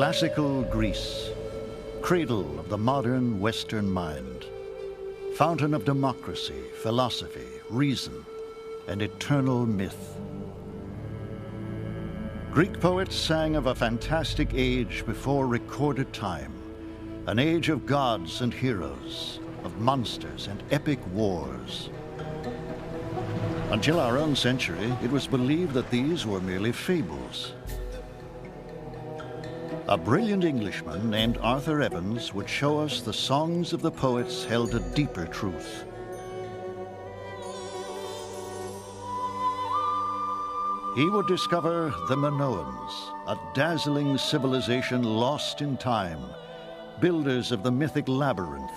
Classical Greece, cradle of the modern Western mind, fountain of democracy, philosophy, reason, and eternal myth. Greek poets sang of a fantastic age before recorded time, an age of gods and heroes, of monsters and epic wars. Until our own century, it was believed that these were merely fables. A brilliant Englishman named Arthur Evans would show us the songs of the poets held a deeper truth. He would discover the Minoans, a dazzling civilization lost in time, builders of the mythic labyrinth,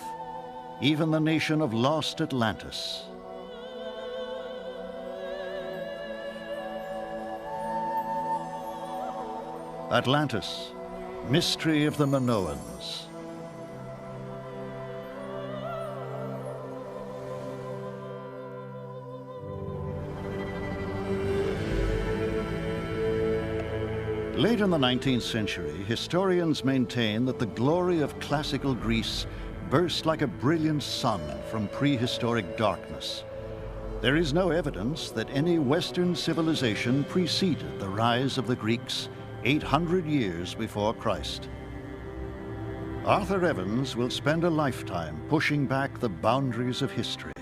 even the nation of lost Atlantis. Atlantis, mystery of the Minoans. Late in the 19th century, historians maintain that the glory of classical Greece burst like a brilliant sun from prehistoric darkness. There is no evidence that any Western civilization preceded the rise of the Greeks 800 years before Christ. Arthur Evans will spend a lifetime pushing back the boundaries of history.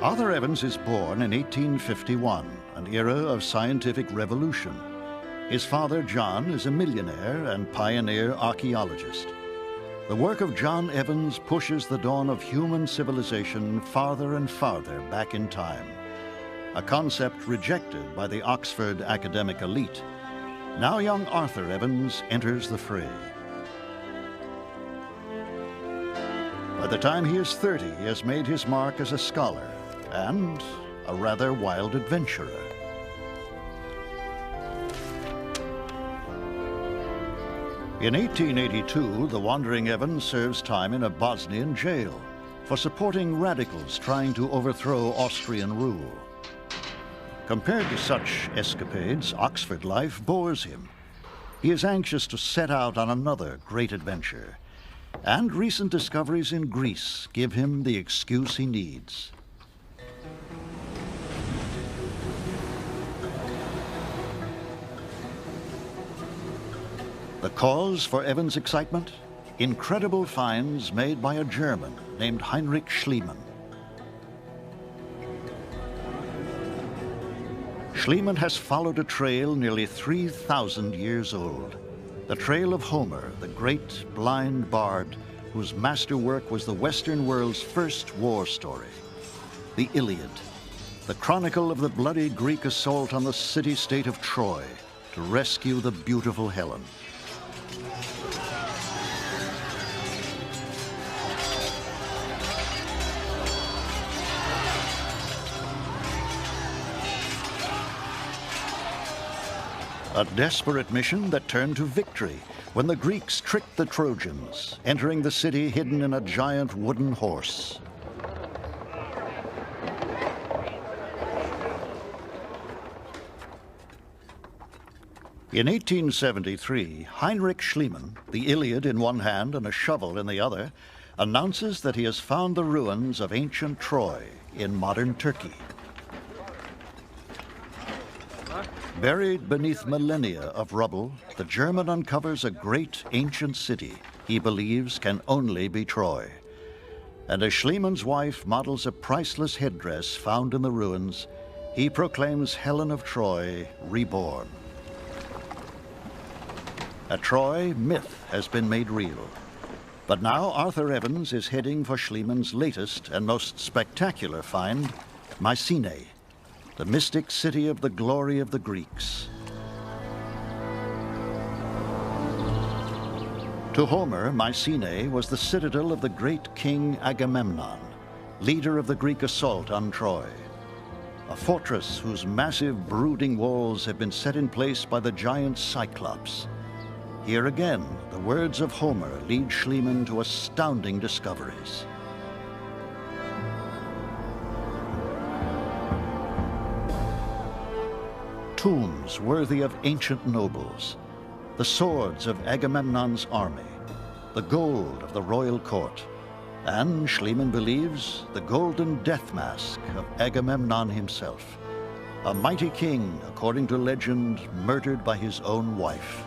Arthur Evans is born in 1851, an era of scientific revolution. His father, John, is a millionaire and pioneer archaeologist. The work of John Evans pushes the dawn of human civilization farther and farther back in time, a concept rejected by the Oxford academic elite. Now young Arthur Evans enters the fray. By the time he is 30, he has made his mark as a scholar and a rather wild adventurer. In 1882, the wandering Evans serves time in a Bosnian jail for supporting radicals trying to overthrow Austrian rule. Compared to such escapades, Oxford life bores him. He is anxious to set out on another great adventure, and recent discoveries in Greece give him the excuse he needs. The cause for Evans' excitement? Incredible finds made by a German named Heinrich Schliemann. Schliemann has followed a trail nearly 3,000 years old. The trail of Homer, the great blind bard, whose masterwork was the Western world's first war story. The Iliad, the chronicle of the bloody Greek assault on the city-state of Troy to rescue the beautiful Helen. A desperate mission that turned to victory when the Greeks tricked the Trojans, entering the city hidden in a giant wooden horse. In 1873, Heinrich Schliemann, the Iliad in one hand and a shovel in the other, announces that he has found the ruins of ancient Troy in modern Turkey. Buried beneath millennia of rubble, the German uncovers a great ancient city he believes can only be Troy. And as Schliemann's wife models a priceless headdress found in the ruins, he proclaims Helen of Troy reborn. At Troy, myth has been made real. But now Arthur Evans is heading for Schliemann's latest and most spectacular find, Mycenae, the mystic city of the glory of the Greeks. To Homer, Mycenae was the citadel of the great king Agamemnon, leader of the Greek assault on Troy. A fortress whose massive brooding walls have been set in place by the giant Cyclops. Here again, the words of Homer lead Schliemann to astounding discoveries. Tombs worthy of ancient nobles, the swords of Agamemnon's army, the gold of the royal court, and, Schliemann believes, the golden death mask of Agamemnon himself, a mighty king, according to legend, murdered by his own wife.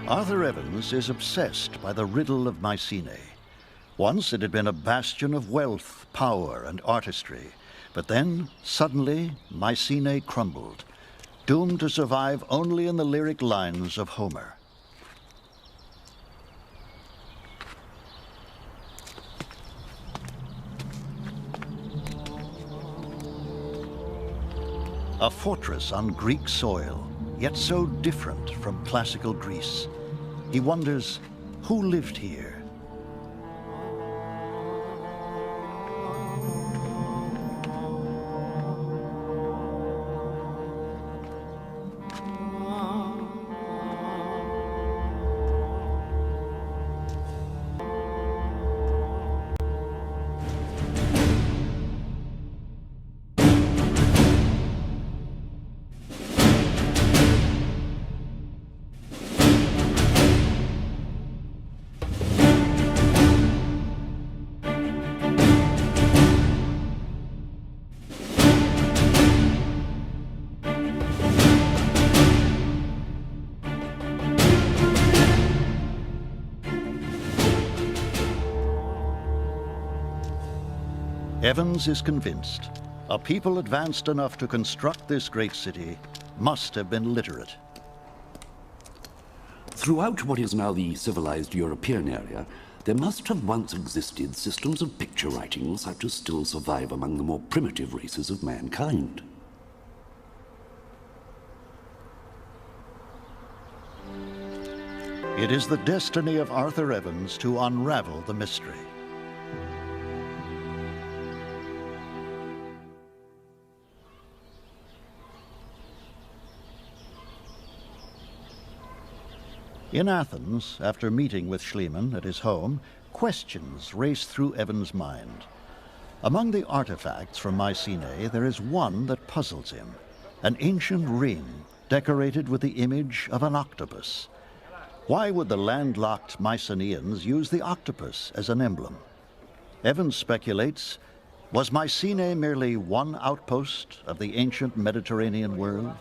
Arthur Evans is obsessed by the riddle of Mycenae. Once it had been a bastion of wealth, power, and artistry, but then, suddenly, Mycenae crumbled. doomed to survive only in the lyric lines of Homer. A fortress on Greek soil, yet so different from classical Greece. He wonders, who lived here? Evans is convinced a people advanced enough to construct this great city must have been literate. Throughout what is now the civilized European area, there must have once existed systems of picture writing such as still survive among the more primitive races of mankind. It is the destiny of Arthur Evans to unravel the mystery. In Athens, after meeting with Schliemann at his home, questions race through Evans' mind. Among the artifacts from Mycenae, there is one that puzzles him, an ancient ring decorated with the image of an octopus. Why would the landlocked Mycenaeans use the octopus as an emblem? Evans speculates, was Mycenae merely one outpost of the ancient Mediterranean world?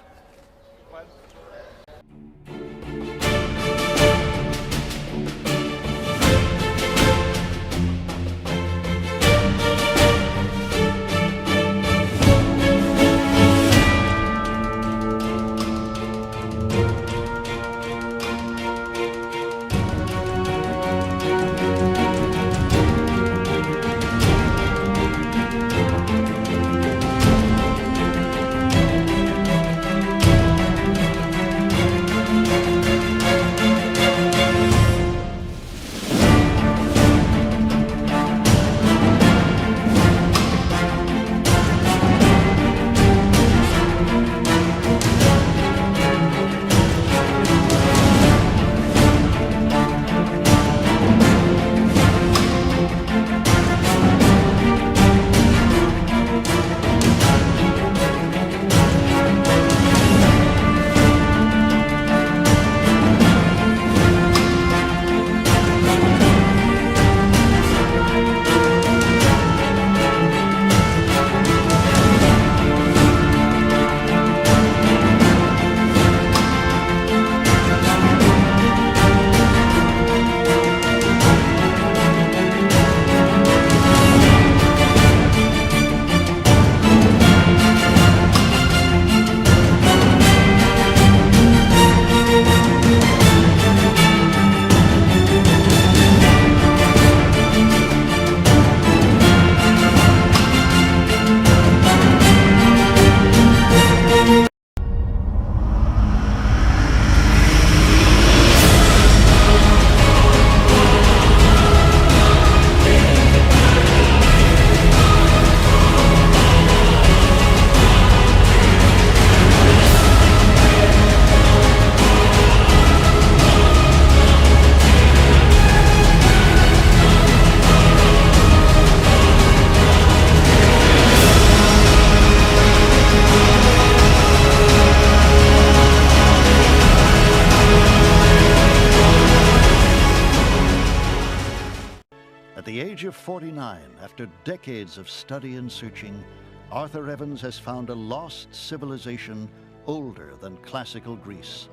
At the age of 49, after decades of study and searching, Arthur Evans has found a lost civilization older than classical Greece,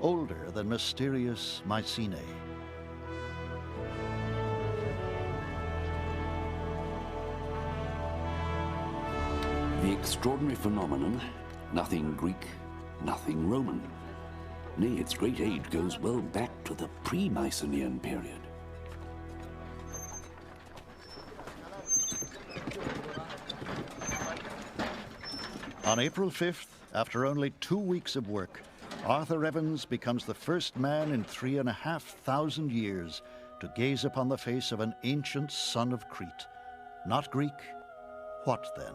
older than mysterious Mycenae. The extraordinary phenomenon, nothing Greek, nothing Roman. Nay, its great age goes well back to the pre-Mycenaean period. On April 5th, after only 2 weeks of work, Arthur Evans becomes the first man in 3,500 years to gaze upon the face of an ancient son of Crete. Not Greek, what then?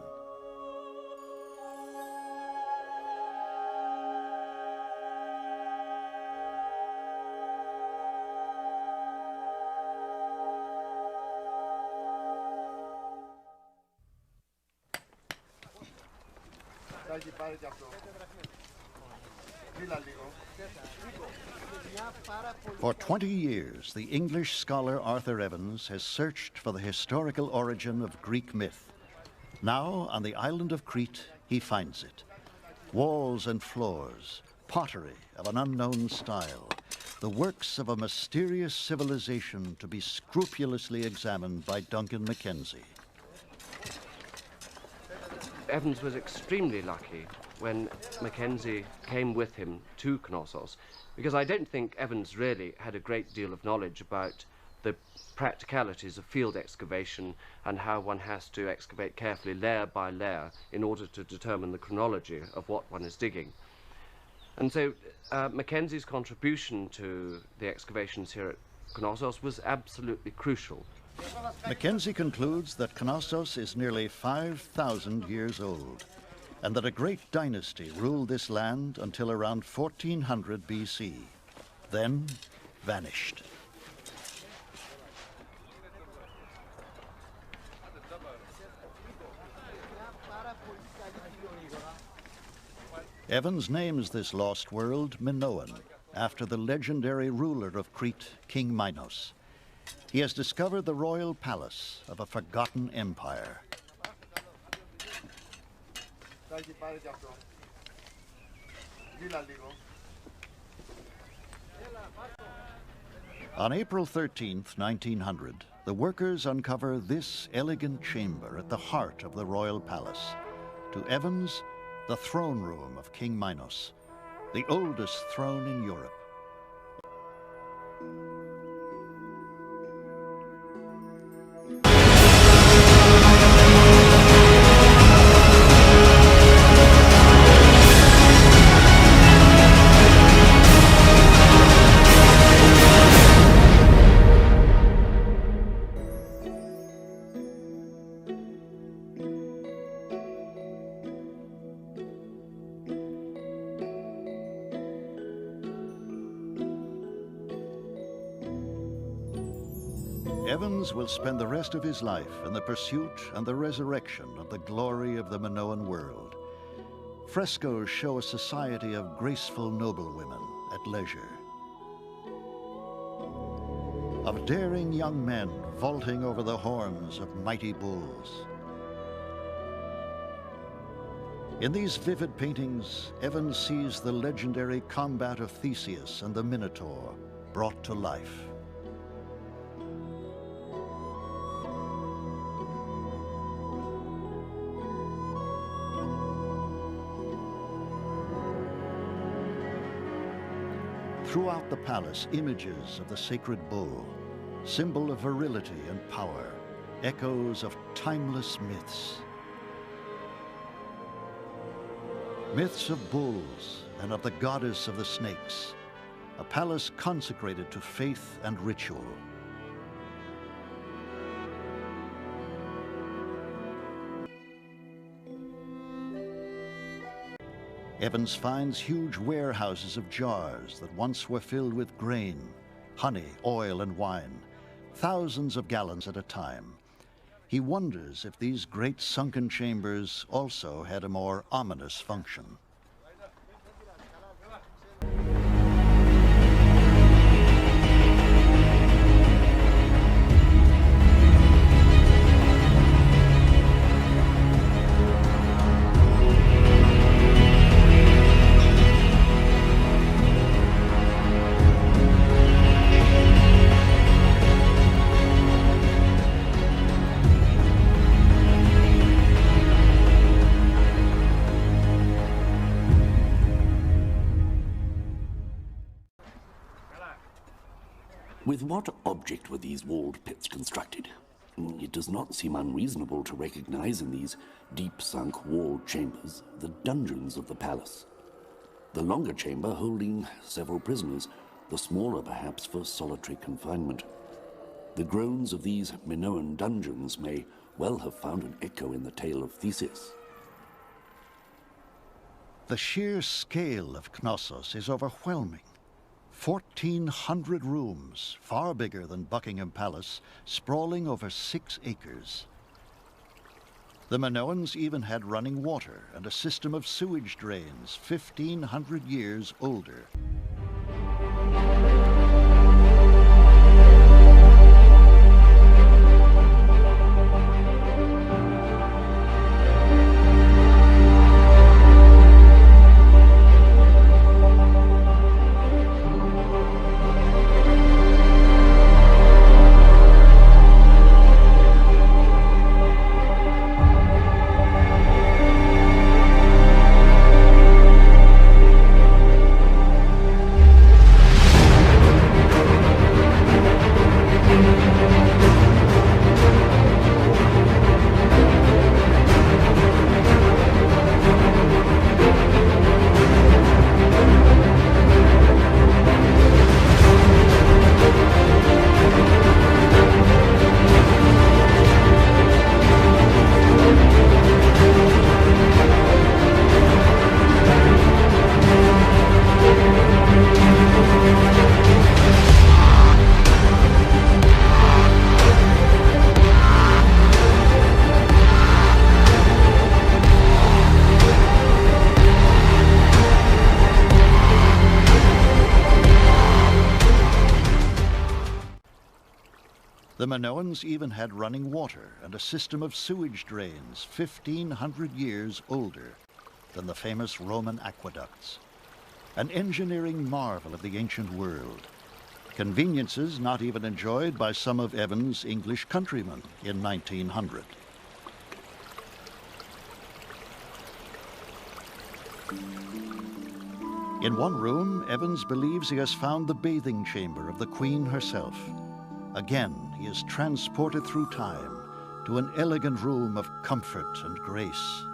For 20 years, the English scholar Arthur Evans has searched for the historical origin of Greek myth. Now, on the island of Crete, he finds it. Walls and floors, pottery of an unknown style, the works of a mysterious civilization to be scrupulously examined by Duncan Mackenzie. Evans was extremely lucky when Mackenzie came with him to Knossos, because I don't think Evans really had a great deal of knowledge about the practicalities of field excavation and how one has to excavate carefully layer by layer in order to determine the chronology of what one is digging. And so Mackenzie's contribution to the excavations here at Knossos was absolutely crucial. Mackenzie concludes that Knossos is nearly 5,000 years old, and that a great dynasty ruled this land until around 1400 BC, then vanished. Evans names this lost world Minoan, after the legendary ruler of Crete, King Minos. He has discovered the royal palace of a forgotten empire. On April 13th, 1900, the workers uncover this elegant chamber at the heart of the royal palace. To Evans, the throne room of King Minos, the oldest throne in Europe. Evans will spend the rest of his life in the pursuit and the resurrection of the glory of the Minoan world. Frescoes show a society of graceful noblewomen at leisure, of daring young men vaulting over the horns of mighty bulls. In these vivid paintings, Evans sees the legendary combat of Theseus and the Minotaur brought to life. Throughout the palace, images of the sacred bull, symbol of virility and power, echoes of timeless myths. Myths of bulls and of the goddess of the snakes, a palace consecrated to faith and ritual. Evans finds huge warehouses of jars that once were filled with grain, honey, oil, and wine, thousands of gallons at a time. He wonders if these great sunken chambers also had a more ominous function. With what object were these walled pits constructed? It does not seem unreasonable to recognize in these deep-sunk walled chambers the dungeons of the palace. The longer chamber holding several prisoners, the smaller perhaps for solitary confinement. The groans of these Minoan dungeons may well have found an echo in the tale of Theseus. The sheer scale of Knossos is overwhelming. 1,400 rooms, far bigger than Buckingham Palace, sprawling over 6 acres. The Minoans even had running water and a system of sewage drains 1,500 years older. The Minoans even had running water and a system of sewage drains 1,500 years older than the famous Roman aqueducts. An engineering marvel of the ancient world. Conveniences not even enjoyed by some of Evan's English countrymen in 1900. In one room, Evans believes he has found the bathing chamber of the Queen herself. Again, he is transported through time to an elegant room of comfort and grace.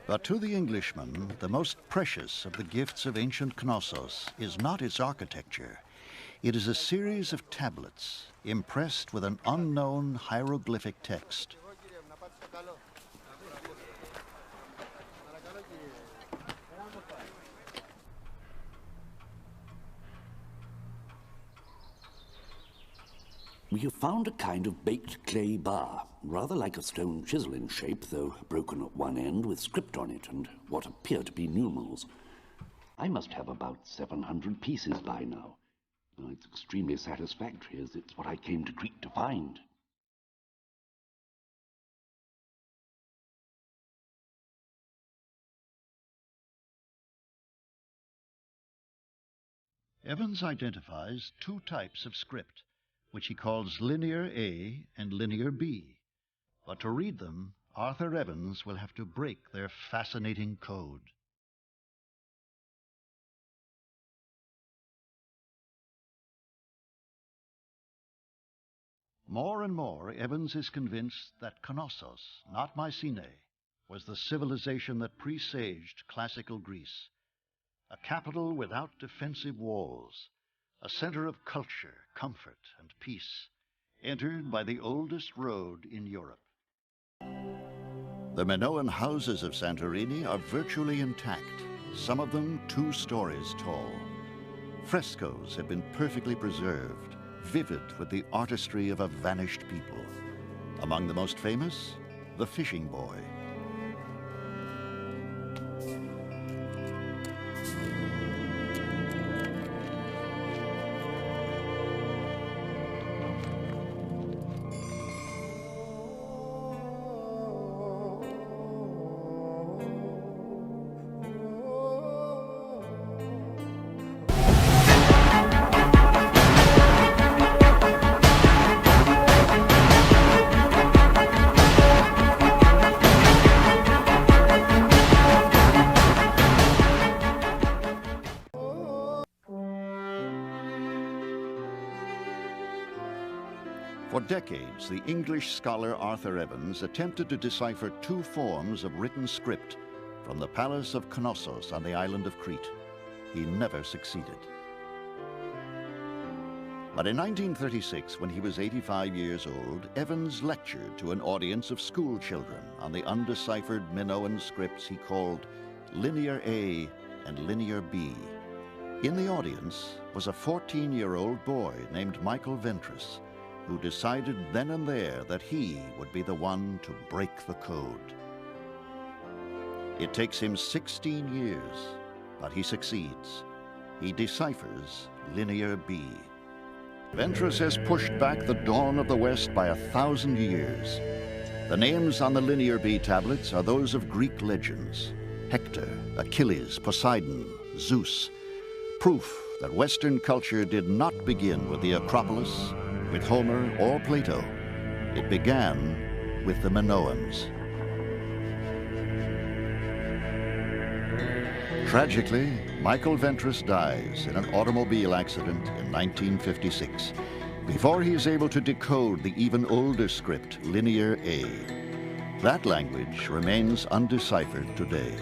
But to the Englishman, the most precious of the gifts of ancient Knossos is not its architecture. It is a series of tablets impressed with an unknown hieroglyphic text. We have found a kind of baked clay bar, rather like a stone chisel in shape, though broken at one end, with script on it and what appear to be numerals. I must have about 700 pieces by now. It's extremely satisfactory, as it's what I came to Crete to find. Evans identifies two types of script, which he calls linear A and linear B. But to read them, Arthur Evans will have to break their fascinating code. More and more, Evans is convinced that Knossos, not Mycenae, was the civilization that presaged classical Greece, a capital without defensive walls, a center of culture, comfort, and peace, entered by the oldest road in Europe. The Minoan houses of Santorini are virtually intact, some of them 2 stories tall. Frescoes have been perfectly preserved, vivid with the artistry of a vanished people. Among the most famous, the fishing boy. For decades, the English scholar Arthur Evans attempted to decipher 2 forms of written script from the palace of Knossos on the island of Crete. He never succeeded. But in 1936, when he was 85 years old, Evans lectured to an audience of school children on the undeciphered Minoan scripts he called Linear A and Linear B. In the audience was a 14-year-old boy named Michael Ventris, who decided then and there that he would be the one to break the code. It takes him 16 years, but he succeeds. He deciphers Linear B. Ventris has pushed back the dawn of the West by 1,000 years. The names on the Linear B tablets are those of Greek legends: Hector, Achilles, Poseidon, Zeus. Proof that Western culture did not begin with the Acropolis, with Homer or Plato. It began with the Minoans. Tragically, Michael Ventris dies in an automobile accident in 1956, before he is able to decode the even older script, Linear A. That language remains undeciphered today.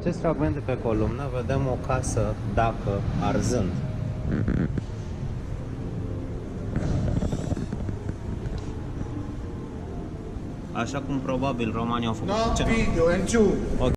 acest fragment de pe columnă vedem o casă dacă arzând. Așa cum probabil romanii au făcut. No video, în giù. Ok,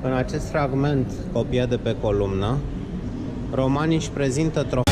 în acest fragment copiat de pe columnă, romanii își prezintă trofeul.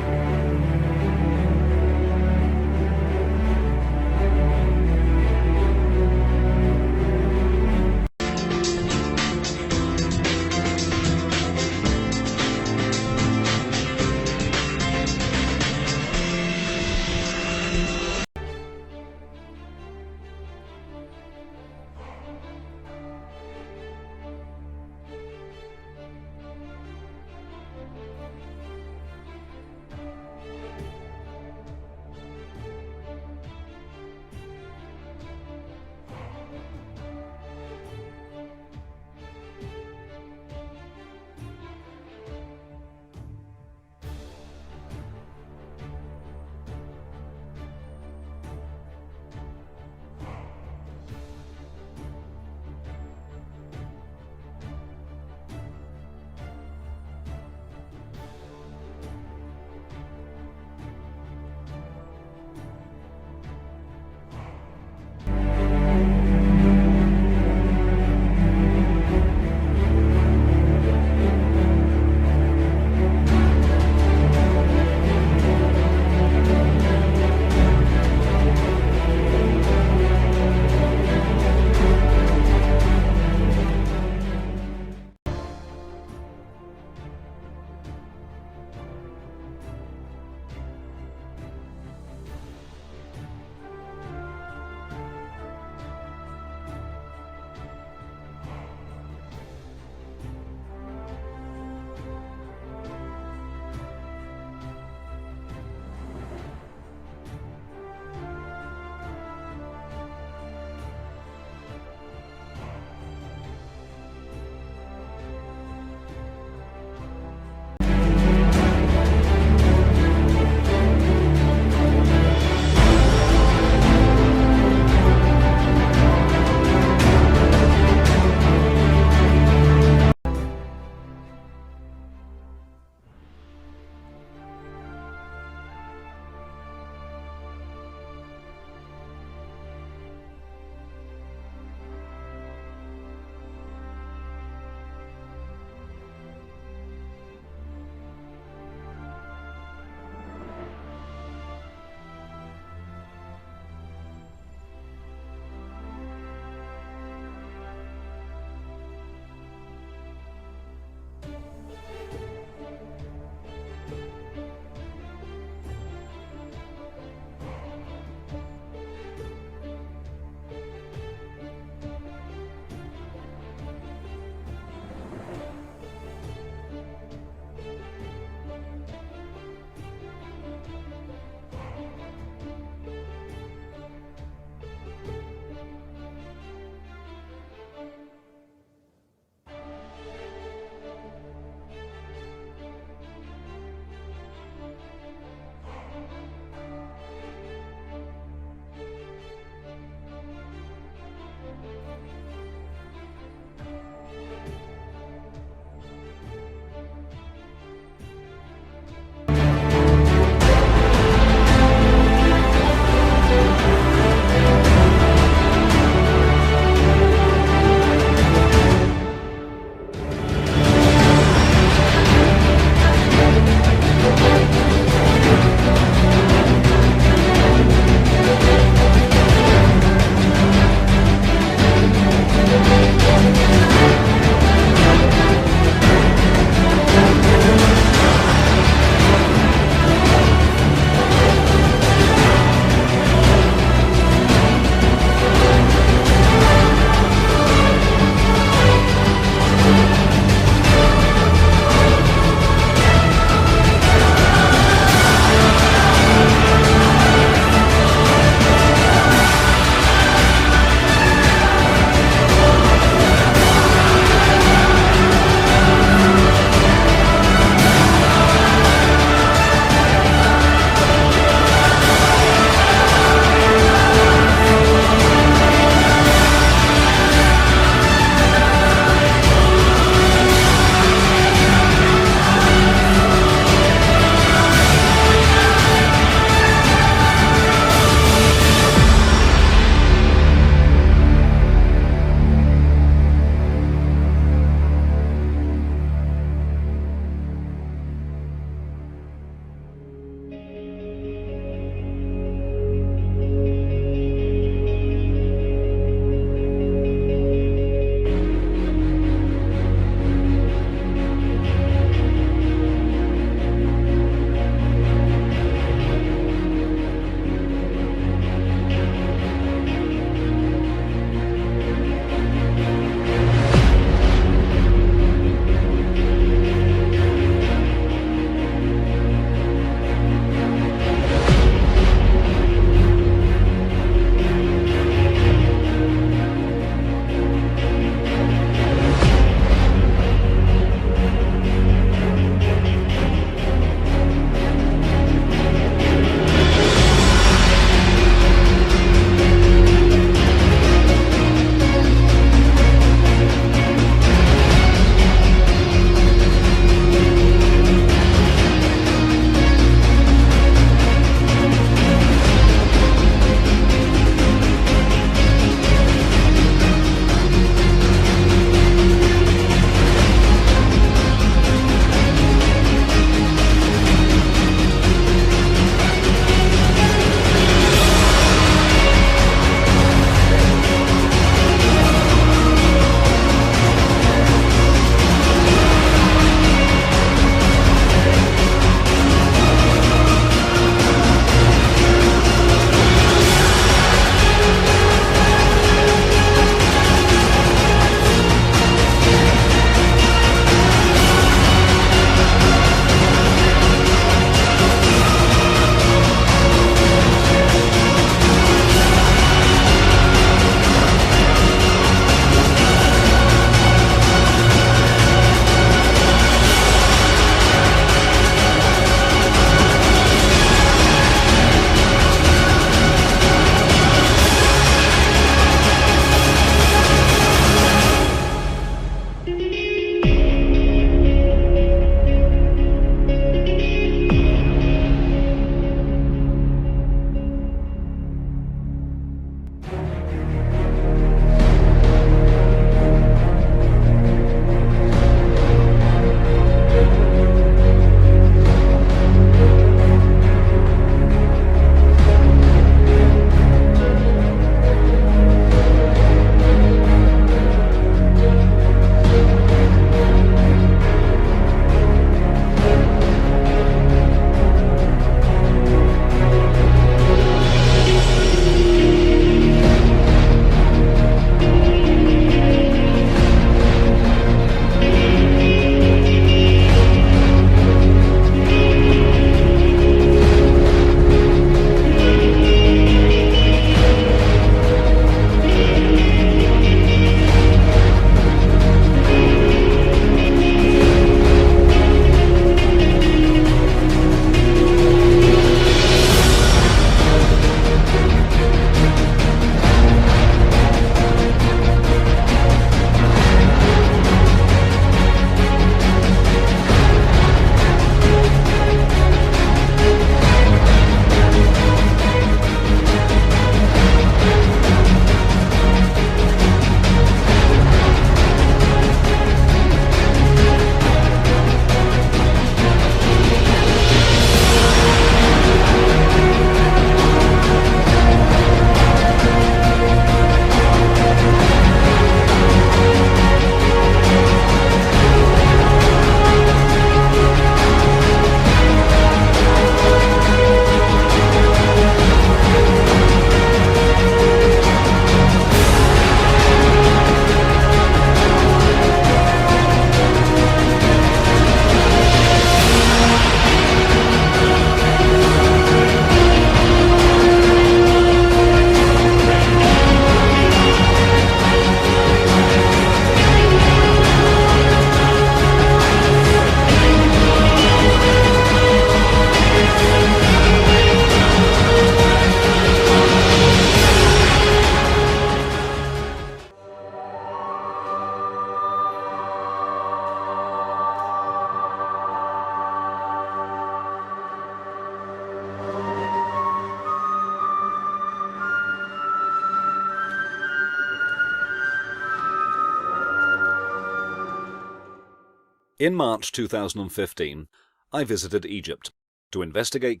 In March 2015, I visited Egypt to investigate.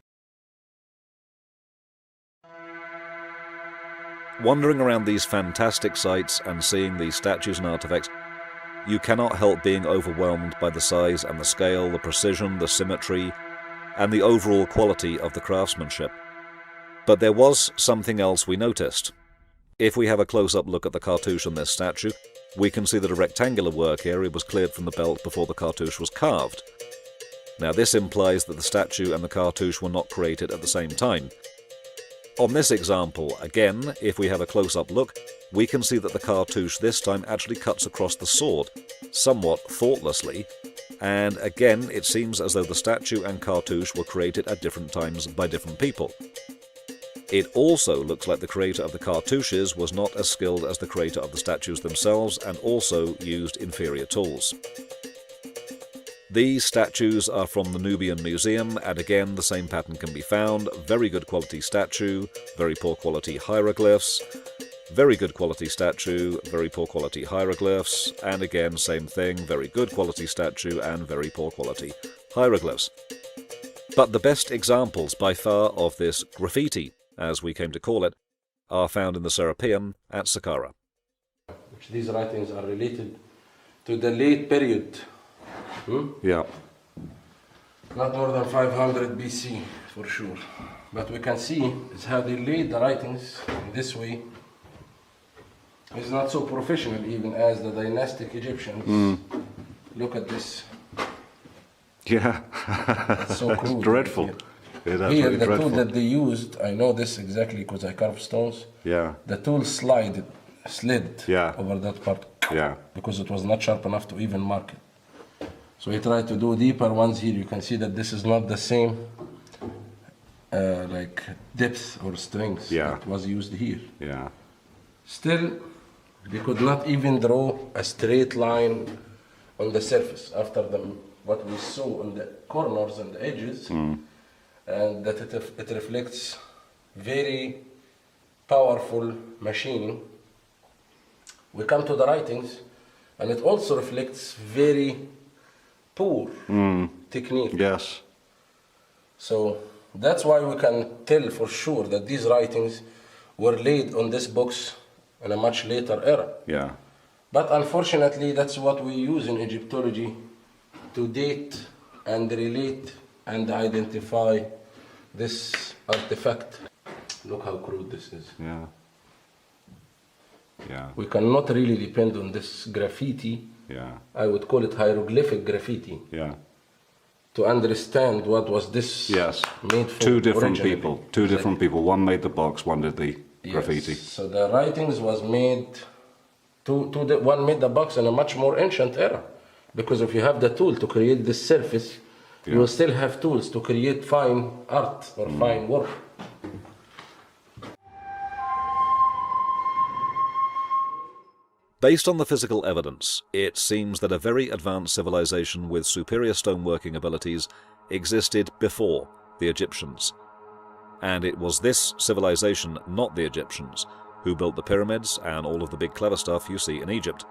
Wandering around these fantastic sites and seeing these statues and artifacts, you cannot help being overwhelmed by the size and the scale, the precision, the symmetry, and the overall quality of the craftsmanship. But there was something else we noticed. If we have a close-up look at the cartouche on this statue, we can see that a rectangular work area was cleared from the belt before the cartouche was carved. Now this implies that the statue and the cartouche were not created at the same time. On this example, again, if we have a close-up look, we can see that the cartouche this time actually cuts across the sword, somewhat thoughtlessly, and again it seems as though the statue and cartouche were created at different times by different people. It also looks like the creator of the cartouches was not as skilled as the creator of the statues themselves and also used inferior tools. These statues are from the Nubian Museum, and again the same pattern can be found. Very good quality statue, very poor quality hieroglyphs, very good quality statue, very poor quality hieroglyphs, and again same thing, very good quality statue and very poor quality hieroglyphs. But the best examples by far of this graffiti, as we came to call it, are found in the Serapeum at Saqqara. These writings are related to the late period. Yeah. Not more than 500 BC, for sure. But we can see is how they laid the writings in this way. It's not so professional even as the dynastic Egyptians. Look at this. Yeah. It's so crude. Dreadful. Yeah, that's Here, really the dreadful. tool that they used, I know this exactly because I carved stones. Yeah. The tool slid Yeah. over that part. Yeah. Because it was not sharp enough to even mark it. So he tried to do deeper ones here. You can see that this is not the same like depth or strength that was used here. Yeah. Still, they could not even draw a straight line on the surface after what we saw on the corners and the edges, and that it reflects very powerful machining. We come to the writings, and it also reflects very poor technique. Yes. So that's why we can tell for sure that these writings were laid on this books in a much later era. Yeah. But unfortunately, that's what we use in Egyptology to date and relate and identify this artifact. Look how crude this is. Yeah. Yeah. We cannot really depend on this graffiti. Yeah. I would call it hieroglyphic graffiti. Yeah. To understand what was this made for. Two different originally. people. Two different people. One made the box, one did the graffiti. So the writings was made, one made the box in a much more ancient era. Because if you have the tool to create this surface, you will still have tools to create fine art or fine work. Based on the physical evidence, it seems that a very advanced civilization with superior stoneworking abilities existed before the Egyptians. And it was this civilization, not the Egyptians, who built the pyramids and all of the big clever stuff you see in Egypt.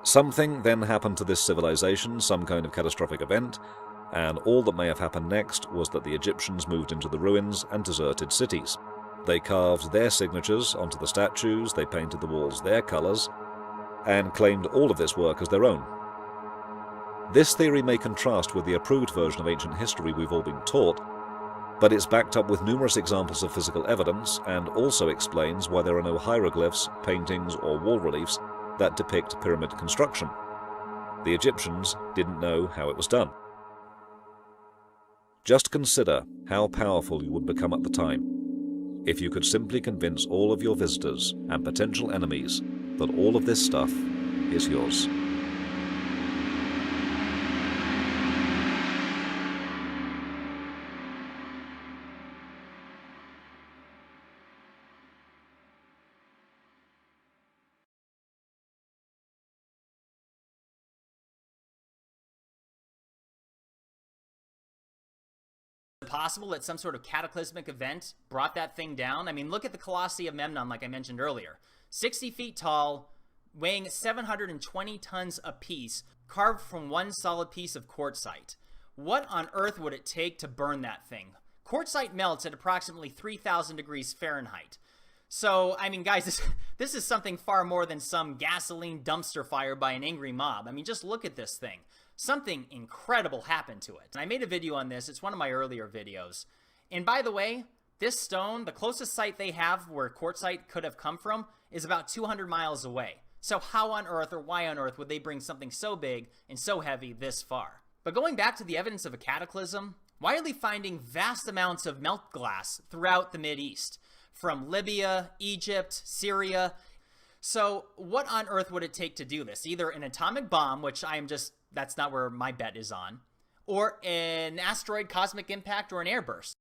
Something then happened to this civilization, some kind of catastrophic event, and all that may have happened next was that the Egyptians moved into the ruins and deserted cities. They carved their signatures onto the statues, they painted the walls their colours, and claimed all of this work as their own. This theory may contrast with the approved version of ancient history we've all been taught, but it's backed up with numerous examples of physical evidence and also explains why there are no hieroglyphs, paintings, or wall reliefs that depict pyramid construction. The Egyptians didn't know how it was done. Just consider how powerful you would become at the time if you could simply convince all of your visitors and potential enemies that all of this stuff is yours. Possible that some sort of cataclysmic event brought that thing down? I mean, look at the Colosseum of Memnon, like I mentioned earlier. 60 feet tall, weighing 720 tons apiece, carved from one solid piece of quartzite. What on earth would it take to burn that thing? Quartzite melts at approximately 3,000 degrees Fahrenheit. So, I mean, guys, this is something far more than some gasoline dumpster fire by an angry mob. I mean, just look at this thing. Something incredible happened to it. And I made a video on this. It's one of my earlier videos. And by the way, this stone, the closest site they have where quartzite could have come from, is about 200 miles away. So how on earth or why on earth would they bring something so big and so heavy this far? But going back to the evidence of a cataclysm, why are they finding vast amounts of melt glass throughout the Mideast? From Libya, Egypt, Syria. So what on earth would it take to do this? Either an atomic bomb, which that's not where my bet is on, or an asteroid cosmic impact or an airburst.